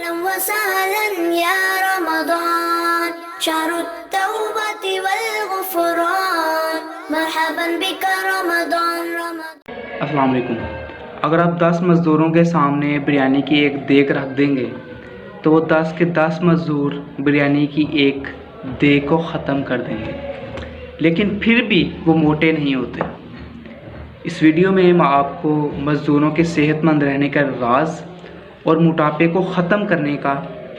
أهلا وسهلا يا رمضان شهر التوبة والغفران مرحبا بك رمضان السلام علیکم۔ اگر آپ 10 مزدوروں کے سامنے بریانی کی ایک دیگ رکھ دیں گے تو وہ 10 کے 10 مزدور بریانی کی ایک دیگ کو ختم کر دیں گے، لیکن پھر بھی وہ موٹے نہیں ہوتے۔ اس ویڈیو میں میں آپ کو مزدوروں کے صحت مند رہنے کا راز اور موٹاپے کو ختم کرنے کا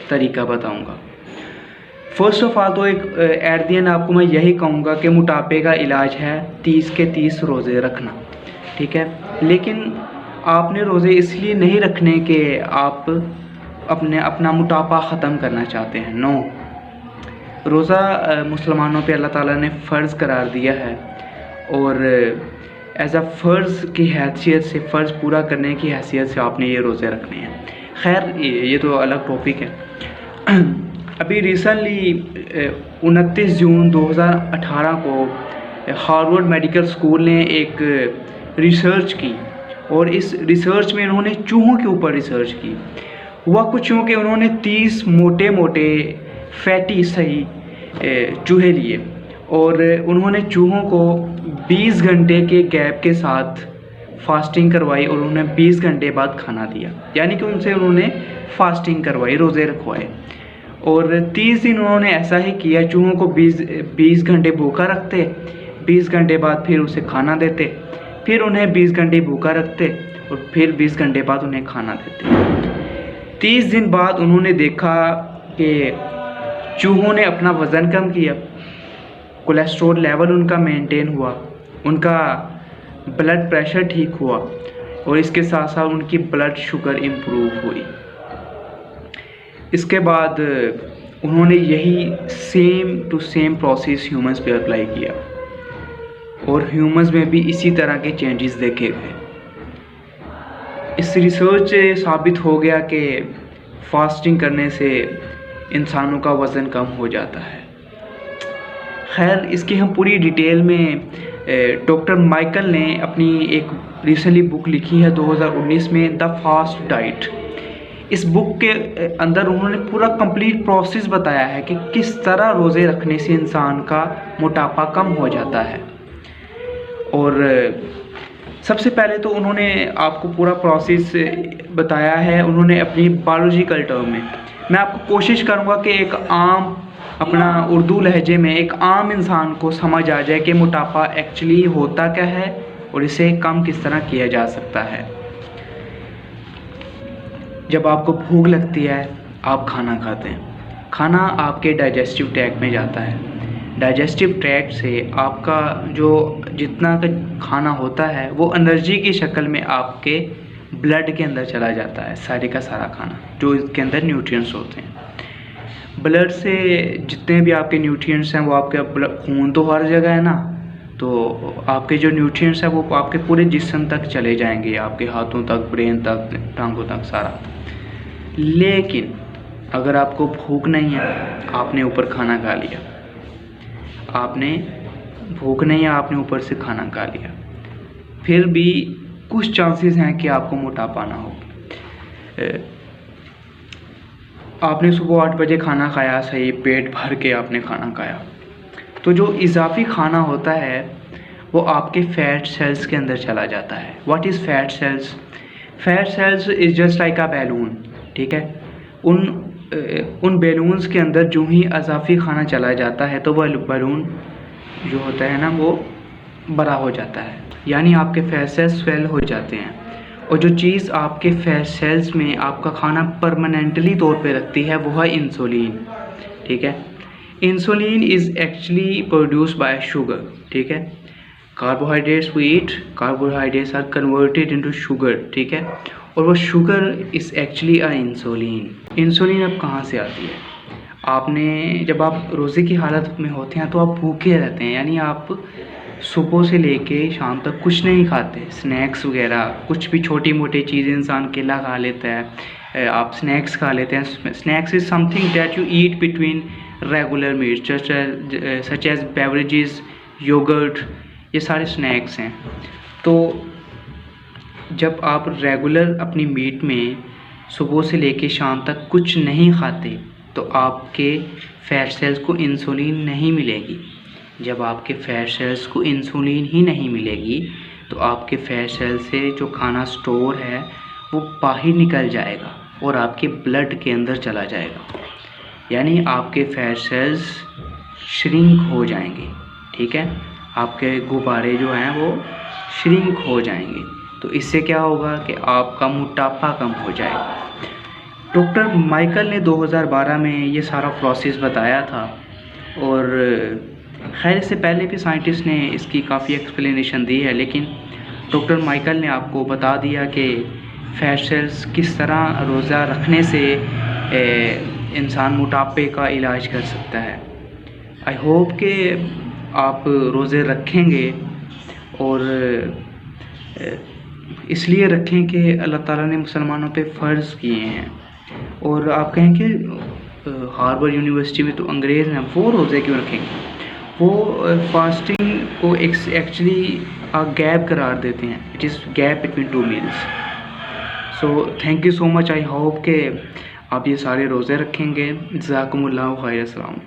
طریقہ بتاؤں گا۔ فرسٹ آف آل تو ایک ایٹ دی اینڈ آپ کو میں یہی کہوں گا کہ موٹاپے کا علاج ہے 30 کے 30 روزے رکھنا، ٹھیک ہے؟ لیکن آپ نے روزے اس لیے نہیں رکھنے کہ آپ اپنا موٹاپا ختم کرنا چاہتے ہیں، نو۔ روزہ مسلمانوں پہ اللہ تعالیٰ نے فرض قرار دیا ہے، اور ایز اے فرض کی حیثیت سے، فرض پورا کرنے کی حیثیت سے آپ نے یہ روزے رکھنے ہیں۔ خیر یہ تو الگ ٹاپک ہے۔ ابھی ریسنٹلی 29 جون 2018 کو ہارورڈ میڈیکل اسکول نے ایک ریسرچ کی، اور اس ریسرچ میں انہوں نے چوہوں کے اوپر ریسرچ کی۔ ہوا کچھ یوں کہ انہوں نے 30 موٹے موٹے فیٹی صحیح چوہے لیے، اور انہوں نے چوہوں کو 20 گھنٹے کے گیپ کے ساتھ فاسٹنگ کروائی، اور انہوں نے 20 گھنٹے بعد کھانا دیا، یعنی کہ ان سے انہوں نے فاسٹنگ کروائی، روزے رکھوائے۔ اور 30 دن انہوں نے ایسا ہی کیا، چوہوں کو 20 گھنٹے بھوکا رکھتے، 20 گھنٹے بعد پھر اسے کھانا دیتے، پھر انہیں 20 گھنٹے بھوکا رکھتے، اور پھر 20 گھنٹے بعد انہیں کھانا دیتے۔ 30 دن بعد انہوں نے دیکھا کہ چوہوں نے اپنا وزن کم کیا، کولیسٹرول لیول ان کا مینٹین ہوا، ان کا بلڈ پریشر ٹھیک ہوا، اور اس کے ساتھ ساتھ ان کی بلڈ شوگر امپروو ہوئی۔ اس کے بعد انہوں نے یہی same to same process humans پہ اپلائی کیا، اور ہیومنز میں بھی اسی طرح کے چینجز دیکھے گئے۔ اس ریسرچ سے ثابت ہو گیا کہ فاسٹنگ کرنے سے انسانوں کا وزن کم ہو جاتا ہے۔ خیر اس کی ہم پوری ڈیٹیل میں ڈاکٹر مائیکل نے اپنی ایک ریسنٹلی بک لکھی ہے 2019 میں، دا فاسٹ ڈائٹ۔ اس بک کے اندر انہوں نے پورا کمپلیٹ پروسیس بتایا ہے کہ کس طرح روزے رکھنے سے انسان کا موٹاپا کم ہو جاتا ہے۔ اور سب سے پہلے تو انہوں نے آپ کو پورا پروسیس بتایا ہے، انہوں نے اپنی بایولوجیکل ٹرم میں۔ میں آپ کو کوشش کروں گا کہ ایک عام اپنا اردو لہجے میں ایک عام انسان کو سمجھ آ جائے کہ موٹاپا ایکچولی ہوتا کیا ہے اور اسے کم کس طرح کیا جا سکتا ہے۔ جب آپ کو بھوک لگتی ہے، آپ کھانا کھاتے ہیں، کھانا آپ کے ڈائجسٹیو ٹریکٹ میں جاتا ہے، ڈائجسٹیو ٹریکٹ سے آپ کا جو جتنا کا کھانا ہوتا ہے وہ انرجی کی شکل میں آپ کے بلڈ کے اندر چلا جاتا ہے، سارے کا سارا کھانا جو اس کے اندر نیوٹرینٹس ہوتے ہیں۔ بلڈ سے جتنے بھی آپ کے نیوٹرینٹس ہیں وہ آپ کے خون تو ہر جگہ ہے نا، تو آپ کے جو نیوٹرینٹس ہیں وہ آپ کے پورے جسم تک چلے جائیں گے، آپ کے ہاتھوں تک، برین تک، ٹانگوں تک، سارا۔ لیکن اگر آپ کو بھوک نہیں ہے، آپ نے اوپر کھانا کھا لیا، آپ نے بھوک نہیں ہے، آپ نے اوپر سے کھانا کھا لیا، پھر بھی کچھ چانسز ہیں کہ آپ کو موٹاپا نہ ہو۔ آپ نے صبح 8 بجے کھانا کھایا، صحیح پیٹ بھر کے آپ نے کھانا کھایا، تو جو اضافی کھانا ہوتا ہے وہ آپ کے فیٹ سیلز کے اندر چلا جاتا ہے۔ What is fat cells? Fat cells is just like a balloon, ٹھیک ہے؟ ان بیلونز کے اندر جو ہی اضافی کھانا چلا جاتا ہے تو وہ بیلون جو ہوتا ہے نا وہ بڑا ہو جاتا ہے، یعنی آپ کے فیٹ سیلز سویل ہو جاتے ہیں۔ اور جو چیز آپ کے فیٹ سیلز میں آپ کا کھانا پرماننٹلی طور پہ رکھتی ہے وہ ہے انسولین، ٹھیک ہے؟ Insulin is actually produce by sugar, ٹھیک ہے؟ Carbohydrates we eat, carbohydrates are converted into sugar, ٹھیک ہے؟ اور وہ sugar is actually a insulin. Insulin اب کہاں سے آتی ہے؟ آپ نے جب آپ روزے کی حالت میں ہوتے ہیں تو آپ بھوکے رہتے ہیں، یعنی آپ صبح سے لے کے شام تک کچھ نہیں کھاتے، سنیکس وغیرہ کچھ بھی چھوٹی موٹی چیزیں، انسان کیلا کھا لیتا ہے، آپ سنیکس کھا لیتے ہیں۔ Snacks is something that you eat between regular meats such as beverages, yogurt, یہ سارے سنیکس ہیں۔ تو جب آپ ریگولر اپنی میٹ میں صبح سے لے کے شام تک کچھ نہیں کھاتے تو آپ کے فیٹ سیلز کو انسولین نہیں ملے گی. جب آپ کے فیٹ سیلز کو انسولین ہی نہیں ملے گی تو آپ کے فیٹ سیل سے جو کھانا سٹور ہے وہ باہر نکل جائے گا اور آپ کے بلڈ کے اندر چلا جائے گا. یعنی آپ کے فیٹ سیلز شرنک ہو جائیں گے. ٹھیک ہے, آپ کے غبارے جو ہیں وہ شرنک ہو جائیں گے. تو اس سے کیا ہوگا کہ آپ کا موٹاپا کم ہو جائے گا. ڈاکٹر مائیکل نے 2012 میں یہ سارا پروسیس بتایا تھا, اور خیر اس سے پہلے بھی سائنٹسٹ نے اس کی کافی ایکسپلینیشن دی ہے, لیکن ڈاکٹر مائیکل نے آپ کو بتا دیا کہ فیٹ سیلز کس طرح روزہ رکھنے سے انسان موٹاپے کا علاج کر سکتا ہے. آئی ہوپ کہ آپ روزے رکھیں گے, اور اس لیے رکھیں کہ اللہ تعالیٰ نے مسلمانوں پہ فرض کیے ہیں. اور آپ کہیں کہ ہارورڈ یونیورسٹی میں تو انگریز ہیں, وہ روزے کیوں رکھیں گے؟ وہ فاسٹنگ کو ایکچولی گیپ قرار دیتے ہیں. It is gap between two meals. So thank you so much. I hope کہ آپ یہ سارے روزے رکھیں گے. جزاکم اللہ خیر. السلام.